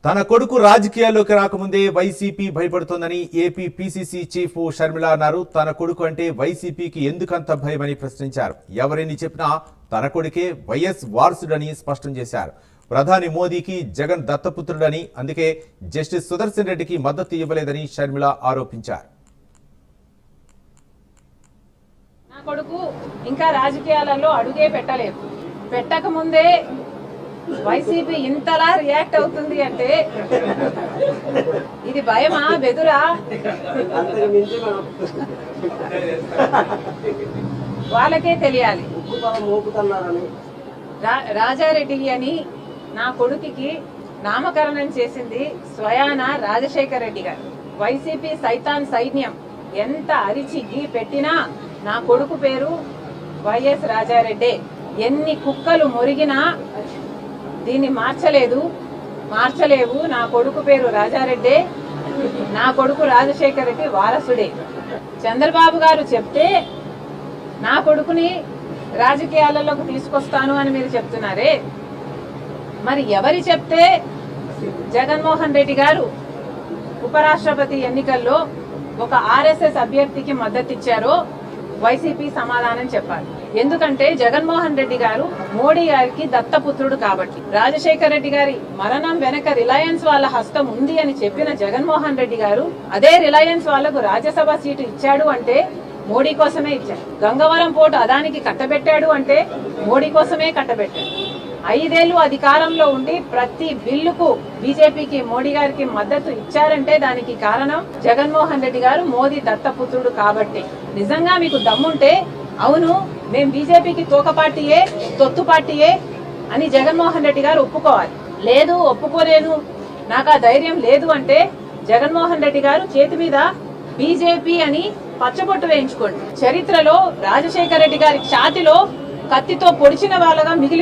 తన కొడుకు రాజకీయాల్లోకి రాకముందే వైసీపీ భయపడుతోందని ఏపీ పీసీసీ చీఫ్ షర్మిల అన్నారు. తన కొడుకు అంటే వైసీపీకి ఎందుకంత భయమని ప్రశ్నించారు. ఎవరిని చెప్పినా తన కొడుకే వైఎస్ వారసుడని స్పష్టం చేశారు. ప్రధాని మోదీకి జగన్ దత్తపుత్రుడని, అందుకే జస్టిస్ సుదర్శన్ రెడ్డికి మద్దతు ఇవ్వలేదని షర్మిల ఆరోపించారు. నా కొడుకు ఇంకా రాజకీయాలలో అడుగే పెట్టలేదు. పెట్టక ముందే వైసీపీ ఇంతలా రియాక్ట్ అవుతుంది అంటే ఇది భయమా బెదురా? వాళ్ళకే తెలియాలి. రాజారెడ్డి అని నా కొడుకుకి నామకరణం చేసింది స్వయాన రాజశేఖర రెడ్డి గారు. వైసీపీ సైతాన్ సైన్యం ఎంత అరిచి గీ పెట్టినా నా కొడుకు పేరు వైఎస్ రాజారెడ్డి. ఎన్ని కుక్కలు మొరిగినా దీన్ని మార్చలేవు. నా కొడుకు పేరు రాజారెడ్డి, నా కొడుకు రాజశేఖర రెడ్డి వారసుడే. చంద్రబాబు గారు చెప్తే నా కొడుకుని రాజకీయాలలోకి తీసుకొస్తాను అని మీరు చెప్తున్నారే, మరి ఎవరి చెప్తే జగన్మోహన్ రెడ్డి గారు ఉపరాష్ట్రపతి ఎన్నికల్లో ఒక ఆర్ఎస్ఎస్ అభ్యర్థికి మద్దతు ఇచ్చారో వైసీపీ సమాధానం చెప్పాలి. ఎందుకంటే జగన్మోహన్ రెడ్డి గారు మోడీ గారికి దత్తపుత్రుడు కాబట్టి. రాజశేఖర రెడ్డి గారి మరణం వెనక రిలయన్స్ వాళ్ళ హస్తం ఉంది అని చెప్పిన జగన్మోహన్ రెడ్డి గారు అదే రిలయన్స్ వాళ్లకు రాజ్యసభ సీటు ఇచ్చాడు అంటే మోడీ కోసమే ఇచ్చాడు. గంగవరం పోర్టు అదానికి కట్టబెట్టాడు అంటే మోడీ కోసమే కట్టబెట్టాడు. 5 ఏళ్లు అధికారంలో ఉండి ప్రతి బిల్లుకు బీజేపీకి మోడీ గారికి మద్దతు ఇచ్చారంటే దానికి కారణం జగన్మోహన్ రెడ్డి గారు మోదీ దత్తపుత్రుడు కాబట్టి. నిజంగా మీకు దమ్ముంటే అవును మేం బీజేపీకి తోక పార్టీయే, తొత్తు పార్టీయే అని జగన్మోహన్ రెడ్డి గారు ఒప్పుకోవాలి. లేదు ఒప్పుకోలేను, నాకు ఆ ధైర్యం లేదు అంటే జగన్మోహన్ రెడ్డి గారు చేతి మీద బీజేపీ అని పచ్చబొట్టు వేయించుకోండి. చరిత్రలో రాజశేఖర రెడ్డి గారి ఛాతిలో కత్తితో పొడిచిన వాళ్ళగా మిగిలి